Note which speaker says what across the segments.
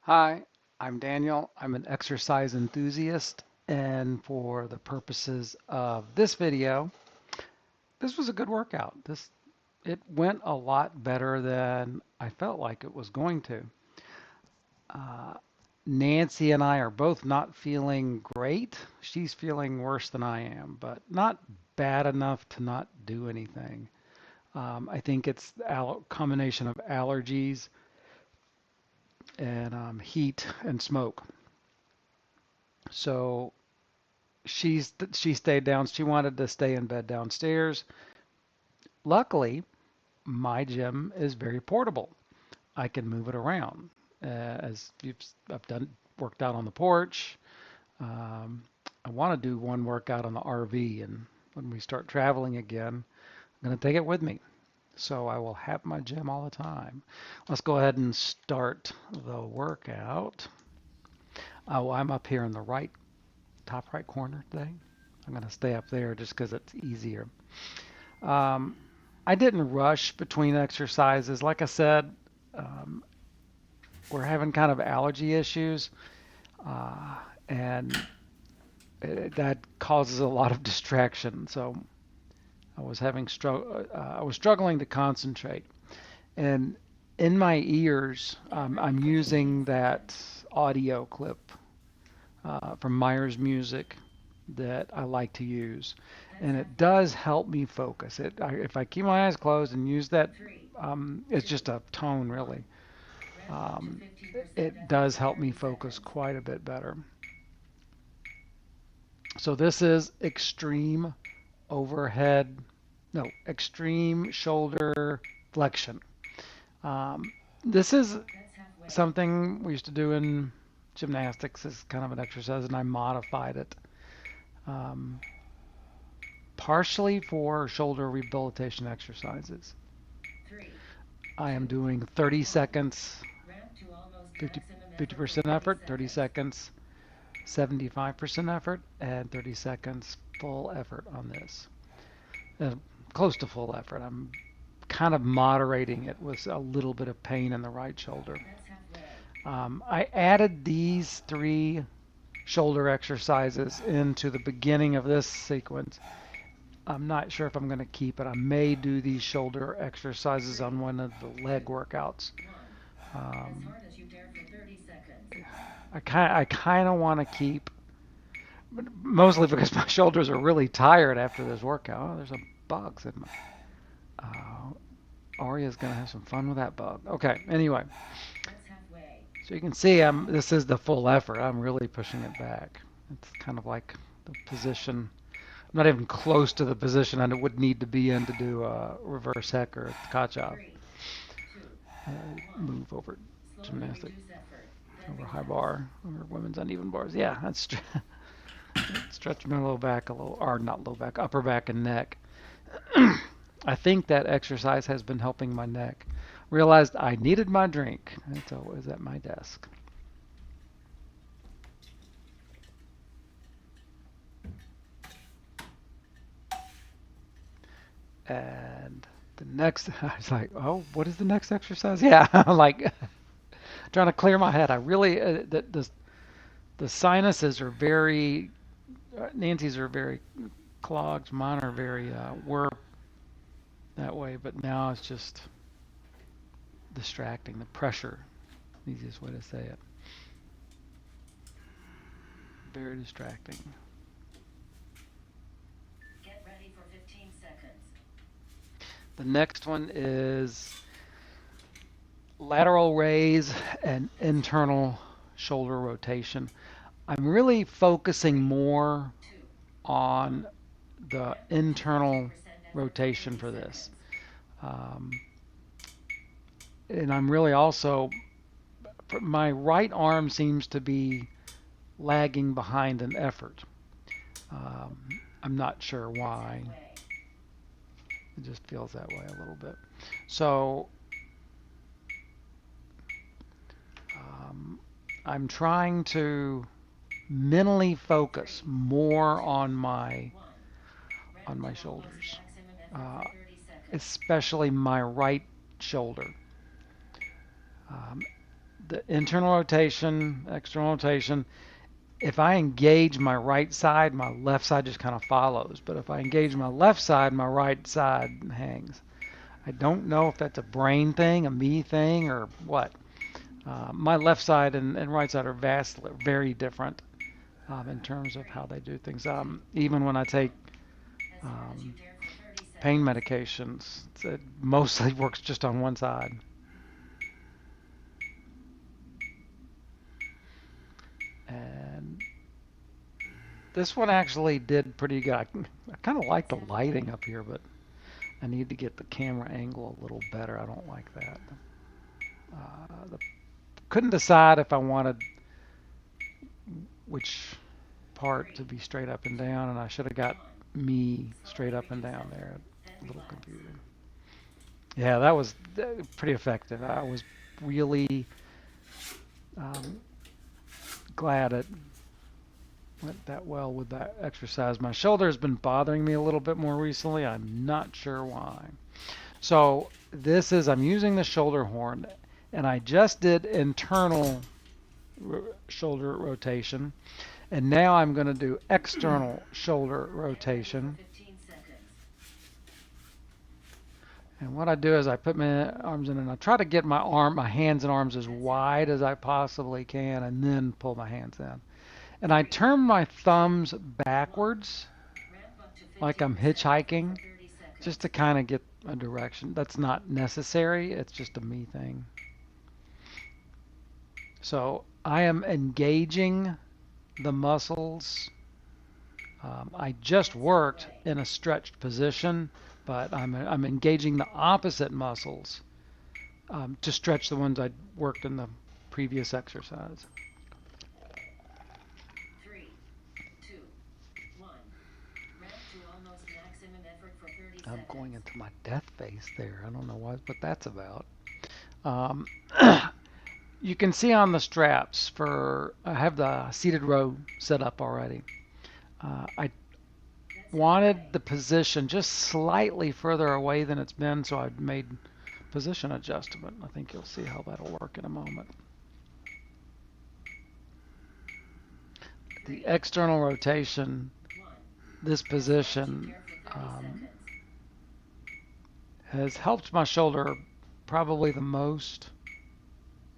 Speaker 1: Hi, I'm Daniel. I'm an exercise enthusiast, and for the purposes of this video, this was a good workout. It went a lot better than I felt like it was going to. Uh, Nancy and I are both not feeling great. She's feeling worse than I am, but not bad enough to not do anything. I think it's the combination of allergies and heat and smoke. So she stayed down. She wanted to stay in bed downstairs. Luckily, my gym is very portable. I can move it around. As I've done worked out on the porch. Um, I want to do one workout on the RV, and when we start traveling again, I'm going to take it with me. So I will have my gym all the time. Let's go ahead and start the workout. Oh, I'm up here in the top right corner today. I'm going to stay up there just because it's easier. Um, I didn't rush between exercises. Like I said, um, we're having kind of allergy issues, uh, and that causes a lot of distraction. So I was struggling to concentrate, and in my ears, I'm using that audio clip from Myers Music that I like to use, and it does help me focus. If I keep my eyes closed and use that, it's just a tone really. Um, it does help me focus quite a bit better. So this is overhead, extreme shoulder flexion. Um, this is something we used to do in gymnastics as kind of an exercise, and I modified it. Um, Partially for shoulder rehabilitation exercises. I am doing 30 seconds, 50% effort, 30 seconds, 75% effort, and 30 seconds full effort on this. Uh, Close to full effort. I'm kind of moderating it with a little bit of pain in the right shoulder. I added these three shoulder exercises into the beginning of this sequence. I'm not sure if I'm going to keep it. I may do these shoulder exercises on one of the leg workouts. Um, I kind of want to keep, mostly because my shoulders are really tired after this workout. Oh, there's a bugs in my. Aria's gonna have some fun with that bug. Okay. Anyway, so you can see this is the full effort. I'm really pushing it back. It's kind of like the position. I'm not even close to the position I would need to be in to do a reverse heck or a kacha. Move over gymnastic, over high bar, over women's uneven bars. Yeah, that's stretch my low back a little, or not low back, upper back and neck. I think that exercise has been helping my neck. Realized I needed my drink. It's always at my desk. And the next, I was like, oh, what is the next exercise? Yeah, I'm like trying to clear my head. I really, the sinuses are very, Nancy's are very clogged. Mine are very, were that way, but now it's just distracting. The pressure, easiest way to say it. Very distracting. The next one is lateral raise and internal shoulder rotation. I'm really focusing more on the internal rotation for this. Um, and I'm really also, my right arm seems to be lagging behind an effort. Um, I'm not sure why. It just feels that way a little bit. So um, I'm trying to mentally focus more on my shoulders, uh, especially my right shoulder. Um, the internal rotation, external rotation. If I engage my right side, my left side just kind of follows. But if I engage my left side, my right side hangs. I don't know if that's a brain thing, a me thing, or what. My left side and right side are vastly, very different in terms of how they do things. Even when I take um, pain medications, it mostly works just on one side. And this one actually did pretty good. I kind of like the lighting up here, but I need to get the camera angle a little better. I don't like that. Couldn't decide if I wanted which part to be straight up and down, and I should have got me straight up and down there. A little confusing. Yeah, that was pretty effective. I was really um, glad it went that well with that exercise. My shoulder has been bothering me a little bit more recently. I'm not sure why. So I'm using the shoulder horn, and I just did internal shoulder rotation, and now I'm going to do external shoulder rotation. And what I do is I put my arms in and I try to get my hands and arms as wide as I possibly can, and then pull my hands in. And I turn my thumbs backwards like I'm hitchhiking just to kind of get a direction. That's not necessary, it's just a me thing. So I am engaging the muscles. I just worked in a stretched position, but I'm engaging the opposite muscles to stretch the ones I worked in the previous exercise. I'm going into my death face there. I don't know what that's about. Um, you can see on the straps I have the seated row set up already. I wanted the position just slightly further away than it's been, so I've made position adjustment. I think you'll see how that'll work in a moment. The external rotation, this position has helped my shoulder probably the most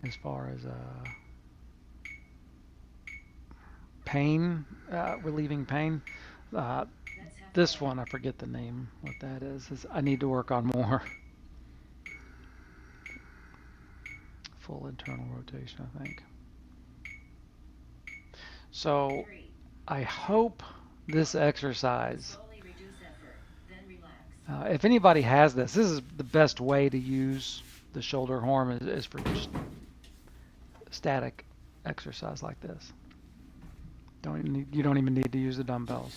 Speaker 1: as far as pain, relieving pain. Uh, this one, I forget the name, what that is I need to work on more. Full internal rotation, I think. So I hope this exercise, if anybody has this is the best way to use the shoulder horn is for just static exercise like this. You don't even need to use the dumbbells.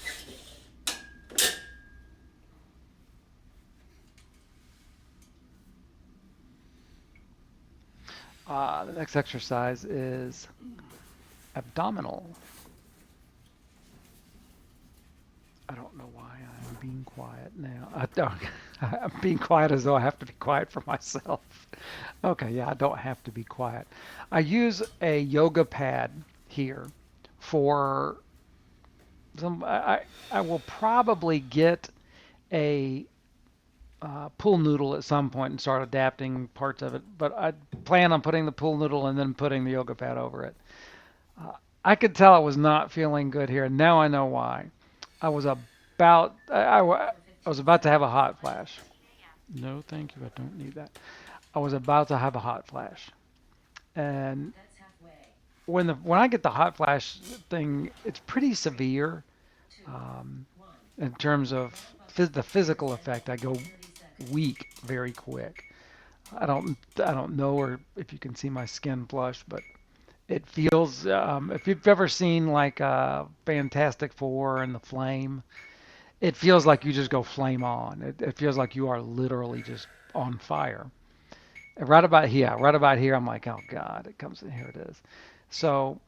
Speaker 1: The next exercise is abdominal. I don't know why I'm being quiet now. I'm being quiet as though I have to be quiet for myself. Okay, yeah, I don't have to be quiet. I use a yoga pad here for some. I will probably get a pool noodle at some point and start adapting parts of it, but I plan on putting the pool noodle and then putting the yoga pad over it. I could tell I was not feeling good here, and now I know why. I was about I was about to have a hot flash. No, thank you. I don't need that. I was about to have a hot flash, and when I get the hot flash thing, it's pretty severe in terms of the physical effect. I go weak very quick. I don't know or if you can see my skin flush, but it feels if you've ever seen like Fantastic Four and the Flame, it feels like you just go flame on. It feels like you are literally just on fire. Right about here, I'm like, oh God, it comes in, here it is. So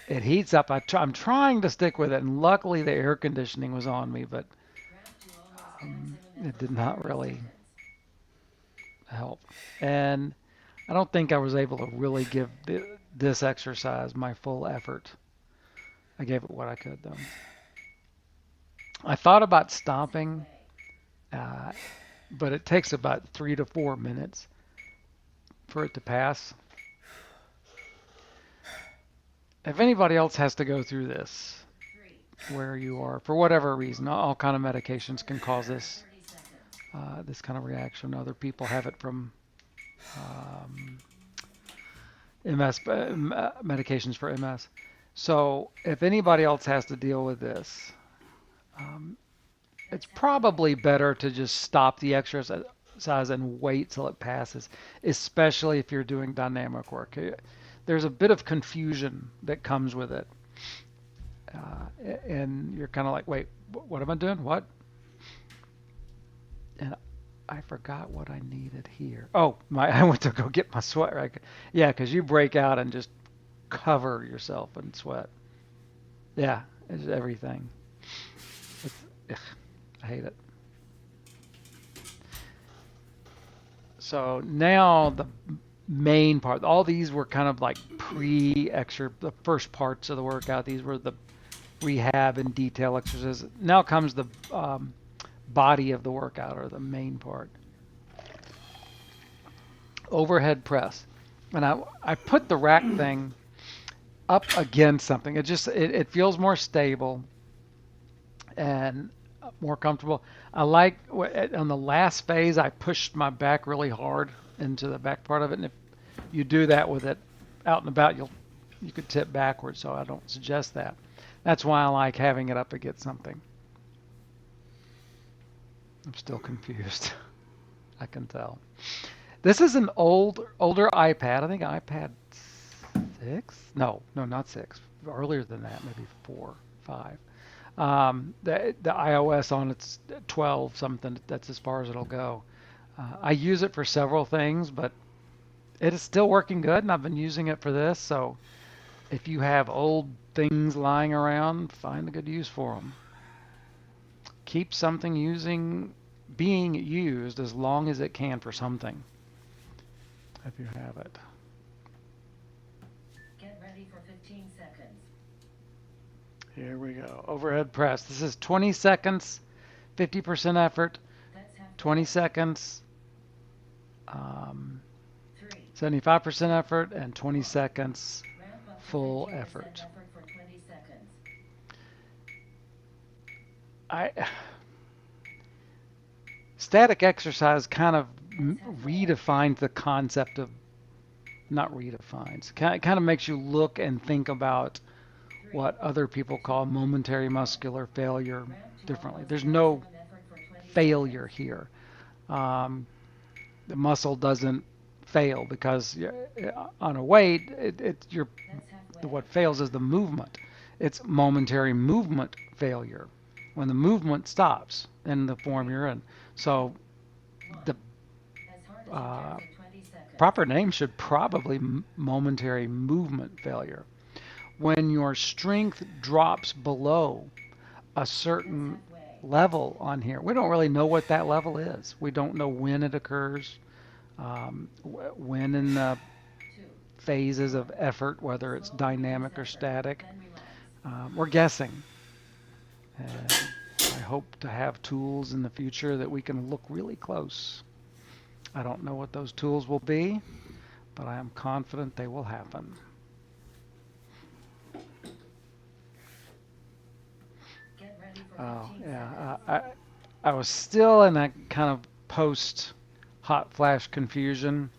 Speaker 1: it heats up. I'm trying to stick with it, and luckily the air conditioning was on me, but it did not really help. And I don't think I was able to really give this exercise my full effort. I gave it what I could, though. I thought about stopping, uh, but it takes about 3 to 4 minutes for it to pass. If anybody else has to go through this, where you are, for whatever reason, all kind of medications can cause this kind of reaction. Other people have it from um, MS medications for MS. So if anybody else has to deal with this, um, it's probably better to just stop the exercise and wait till it passes, especially if you're doing dynamic work. There's a bit of confusion that comes with it. And you're kind of like, wait, what am I doing? What? And I forgot what I needed here. Oh, I went to go get my sweat rack. Yeah, because you break out and just cover yourself in sweat. Yeah, it's everything. It's, ugh, I hate it. So now the main part, all these were kind of like pre-extra, the first parts of the workout. These were the rehab and detail exercises. Now comes the body of the workout, or the main part. Overhead press. And I put the rack thing up against something. It feels more stable and more comfortable. I like on the last phase I pushed my back really hard into the back part of it, and if you do that with it out and about, you could tip backwards. So I don't suggest that. That's why I like having it up against something. I'm still confused. I can tell. This is an older iPad. I think iPad 6. No, no, not 6. Earlier than that, maybe 4, 5. The iOS on it's 12 something. That's as far as it'll go. I use it for several things, but it is still working good, and I've been using it for this. So if you have old things lying around, find a good use for them. Keep something being used as long as it can for something, if you have it.
Speaker 2: Get ready for 15 seconds.
Speaker 1: Here we go. Overhead press. This is 20 seconds, 50% effort, 20 seconds, 75% effort, and 20 seconds full effort. Static exercise kind of redefines the concept of, not redefines, kind of makes you look and think about what other people call momentary muscular failure differently. There's no failure here. The muscle doesn't fail because on a weight, what fails is the movement. It's momentary movement failure when the movement stops in the form you're in. So the uh, proper name should probably momentary movement failure. When your strength drops below a certain level on here, we don't really know what that level is. We don't know when it occurs, when in the phases of effort, whether it's dynamic or static. We're guessing. And I hope to have tools in the future that we can look really close. I don't know what those tools will be, but I am confident they will happen. Oh, yeah. I was still in that kind of post hot flash confusion,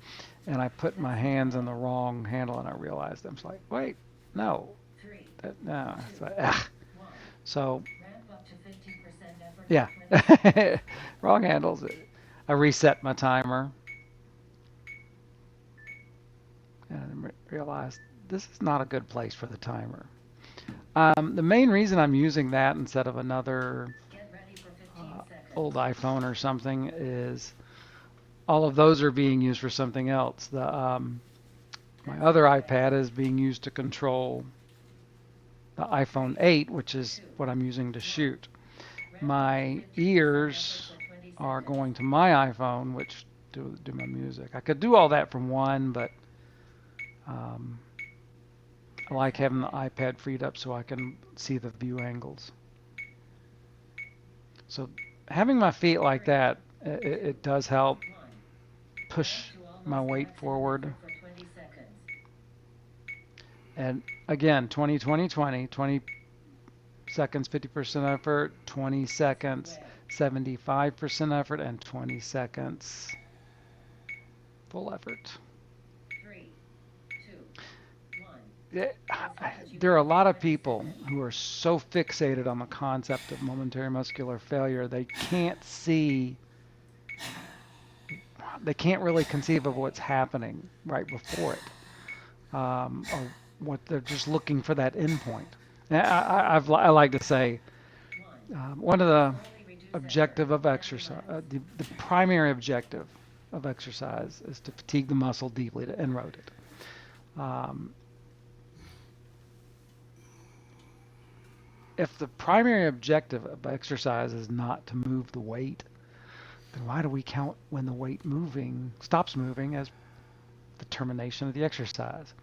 Speaker 1: and I put my hands on the wrong handle, and I realized I was like, wait, no, no. It's like, ah. So, yeah, wrong handles. I reset my timer and realized this is not a good place for the timer. The main reason I'm using that instead of another old iPhone or something is all of those are being used for something else. My other iPad is being used to control the iPhone 8, which is what I'm using to shoot. My ears are going to my iPhone, which do my music. I could do all that from one, but um, I
Speaker 2: That's
Speaker 1: like having the
Speaker 2: halfway.
Speaker 1: iPad freed up so I can see the view angles. So having my feet like
Speaker 2: 3,
Speaker 1: that,
Speaker 2: 2,
Speaker 1: it does help
Speaker 2: 1. Back
Speaker 1: push
Speaker 2: to
Speaker 1: my
Speaker 2: almost
Speaker 1: weight
Speaker 2: active
Speaker 1: forward.
Speaker 2: effort for 20 seconds.
Speaker 1: And again, 20, 20, 20, 20 seconds, 50% effort, 20
Speaker 2: That's
Speaker 1: seconds,
Speaker 2: halfway.
Speaker 1: 75% effort, and 20 seconds full effort.
Speaker 2: 3, 2, 1.
Speaker 1: Yeah,
Speaker 2: As high as you
Speaker 1: there are
Speaker 2: can
Speaker 1: a
Speaker 2: for
Speaker 1: lot of
Speaker 2: 30
Speaker 1: people
Speaker 2: seconds.
Speaker 1: who are so fixated on the concept of momentary muscular failure, they can't really
Speaker 2: That's
Speaker 1: conceive of
Speaker 2: halfway.
Speaker 1: what's happening right before it, or what they're just looking for that endpoint. I like to say
Speaker 2: 1.
Speaker 1: one of the
Speaker 2: Slowly reduce effort.
Speaker 1: objective of
Speaker 2: Every
Speaker 1: exercise,
Speaker 2: left.
Speaker 1: the primary objective of exercise is to fatigue the muscle deeply to enroad it. Um, if the primary objective of exercise is not to move the weight, then why do we count when the weight moving stops moving as the termination of the exercise?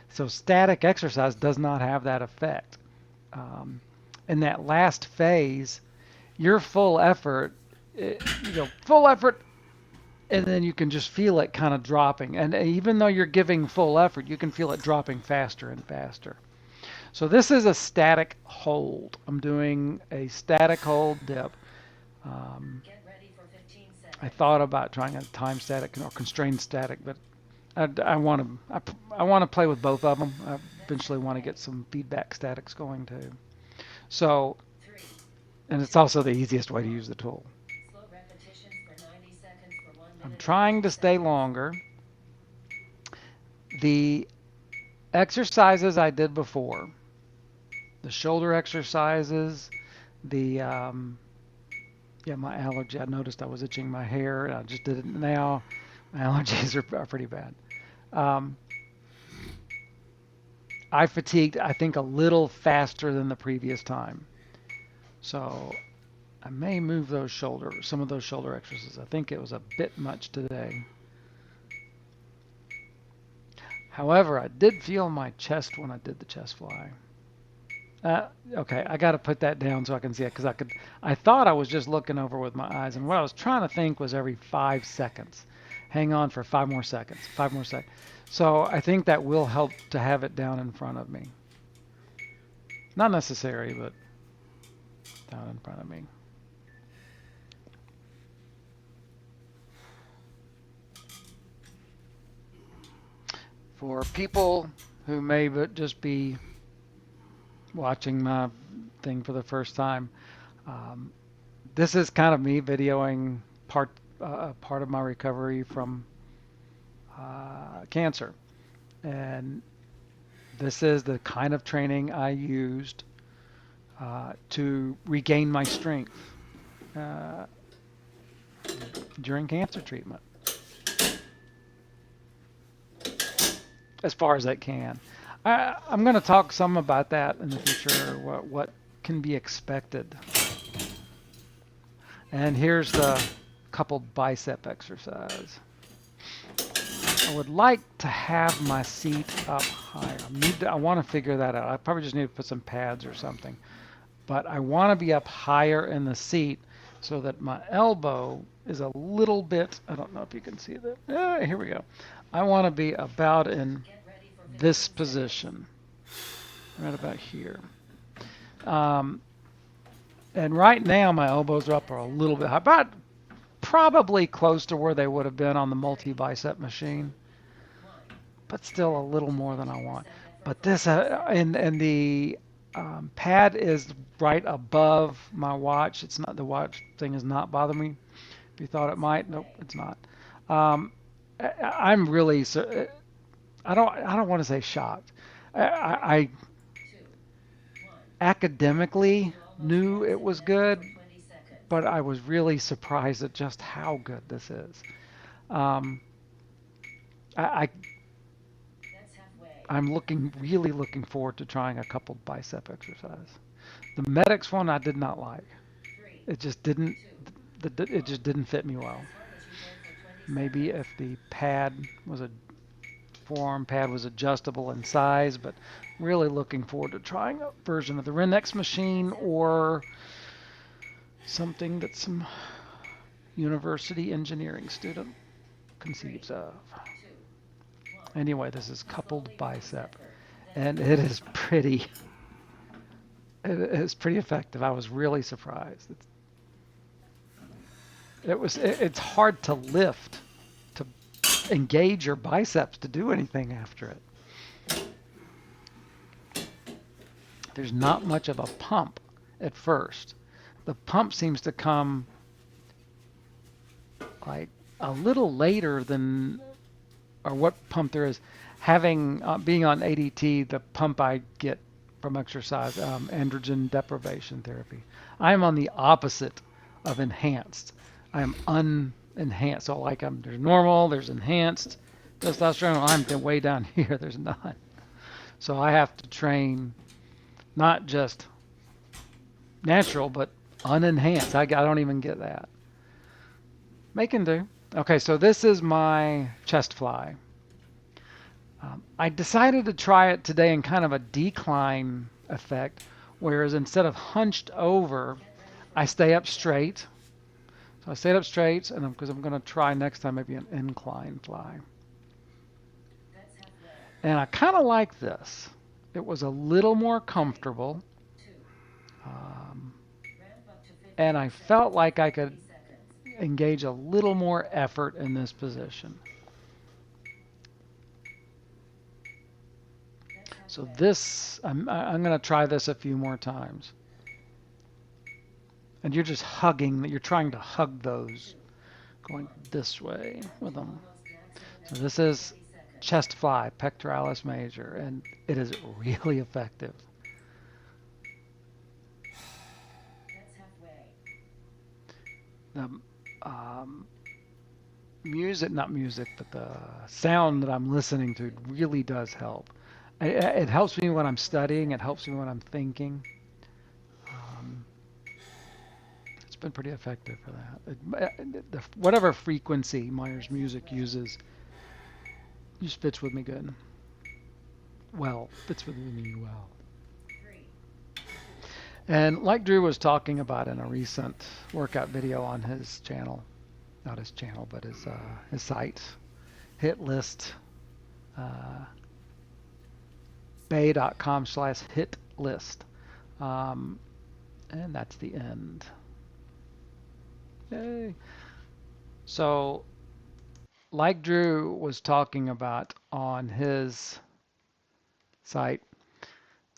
Speaker 1: So static exercise does not have that effect. Um, in that last phase, your full effort, full effort, and then you can just feel it kind of dropping. And even though you're giving full effort, you can feel it dropping faster and faster. So this is a static hold. I'm doing a static hold dip. Um,
Speaker 2: Get ready for 15
Speaker 1: I
Speaker 2: seconds.
Speaker 1: thought about trying a time static or constrained static, but I want to I want to play with both of them. I
Speaker 2: That's
Speaker 1: eventually want to
Speaker 2: halfway.
Speaker 1: get some feedback statics going too. So,
Speaker 2: 3,
Speaker 1: and it's
Speaker 2: 2,
Speaker 1: also the easiest way to
Speaker 2: 1.
Speaker 1: use the tool.
Speaker 2: Slow repetitions for 90 seconds for 1
Speaker 1: I'm
Speaker 2: minute and
Speaker 1: trying
Speaker 2: 30
Speaker 1: to stay
Speaker 2: seconds.
Speaker 1: longer. The exercises I did before, the shoulder exercises, the yeah, my allergy. I noticed I was itching my hair, and I just did it now. My allergies are pretty bad. Um, I fatigued, I think, a little faster than the previous time. So I may move some of those shoulder exercises. I think it was a bit much today. However, I did feel my chest when I did the chest fly. Okay, I got to put that down so I can see it because I thought I was just looking over with my eyes, and
Speaker 2: That's
Speaker 1: what I was trying
Speaker 2: halfway.
Speaker 1: to think was every 5 seconds. Hang on for 5 more seconds, 5 more seconds. So I think that will help to have it down in front of me. Not necessary, but down in front of me. For people who may just be watching my thing for the first time, um, this is kind of me videoing part of my recovery from cancer, and this is the kind of training I used to regain my strength uh, during cancer treatment, as far as I can. I'm going to talk some about that in the future, what can be expected. And here's the coupled bicep exercise. I would like to have my seat up higher. I want to figure that out. I probably just need to put some pads or something. But I want to be up higher in the seat so that my elbow is a little bit, I don't know if you can see that. Here we go. I want to be about in
Speaker 2: Get ready for
Speaker 1: this
Speaker 2: 15 seconds.
Speaker 1: position, right about here. Um, and right now my elbows are up are
Speaker 2: That's
Speaker 1: a little bit
Speaker 2: halfway.
Speaker 1: high, but probably close to where they would have been on the
Speaker 2: 3,
Speaker 1: multi-bicep
Speaker 2: 2,
Speaker 1: machine,
Speaker 2: 1.
Speaker 1: but
Speaker 2: Get
Speaker 1: still a little
Speaker 2: to
Speaker 1: more than I want.
Speaker 2: 50% effort
Speaker 1: But
Speaker 2: for
Speaker 1: this,
Speaker 2: 30 seconds.
Speaker 1: and the pad is right above my watch. It's not, the watch thing is not bothering me. If you thought it
Speaker 2: That's
Speaker 1: might, nope,
Speaker 2: halfway.
Speaker 1: it's not. Um, I'm really, I don't want to say shocked.
Speaker 2: 3,
Speaker 1: I
Speaker 2: 2, 1. Back
Speaker 1: academically
Speaker 2: to almost
Speaker 1: knew it
Speaker 2: active
Speaker 1: was
Speaker 2: effort
Speaker 1: good,
Speaker 2: for 20 seconds.
Speaker 1: but I was really surprised at just how good this is. Um, I,
Speaker 2: That's halfway.
Speaker 1: I'm really looking forward to trying a couple bicep exercise. The medics one I did not like.
Speaker 2: 3,
Speaker 1: It just didn't,
Speaker 2: 2,
Speaker 1: it
Speaker 2: 1.
Speaker 1: just didn't fit me well.
Speaker 2: As hard as you can for 20
Speaker 1: Maybe if the pad was a forearm pad was adjustable in size, but really looking forward to trying a version of the Renex machine or something that some university engineering student conceives of. Anyway, this is coupled bicep, and it is pretty effective. I was really surprised. It's hard to lift, to engage your biceps to do anything after it. There's not much of a pump at first. The pump seems to come like a little later than, or what pump there is. Having being on ADT, the pump I get from exercise, androgen deprivation therapy. I'm on the opposite of enhanced. I am unenhanced. So like there's normal, there's enhanced testosterone. I'm way down here. There's none. So I have to train not just natural, but unenhanced. I don't even get that. Making do. Okay, so this is my chest fly. I decided to try it today in kind of a decline effect, whereas instead of hunched over, I stay up straight. So I stayed up straight, and because I'm going to try next time maybe an incline fly. And I kind of like this. It was a little more comfortable. Um, and I felt like I could engage a little more effort in this position. So this, I'm going to try this a few more times. And you're just hugging, you're trying to hug those, going this way with them. So this is chest fly, pectoralis major, and it is really effective. The music, not music, but the sound that I'm listening to really does help. It helps me when I'm studying. It helps me when I'm thinking. Um, it's been pretty effective for that. Whatever frequency Myers Music uses, just fits with me good. Well, fits with me well. And like Drew was talking about in a recent workout video on his channel, not his channel, but his site, hit list, uh, bay.com/hit list. And that's the end. Yay. So, like Drew was talking about on his site,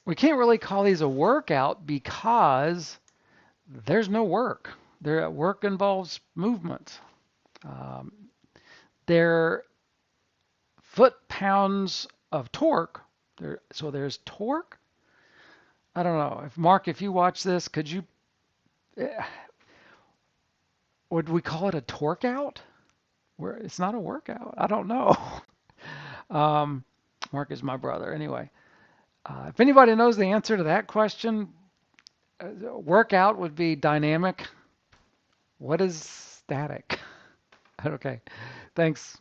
Speaker 1: we can't really call these a workout because there's no work. Work involves movement. Um, their foot-pounds of torque. So there's torque. I don't know if Mark, if you watch this, could you? Would we call it a torque out? Where it's not a workout. I don't know. Mark is my brother. Anyway, if anybody knows the answer to that question, workout would be dynamic. What is static? Okay. Thanks.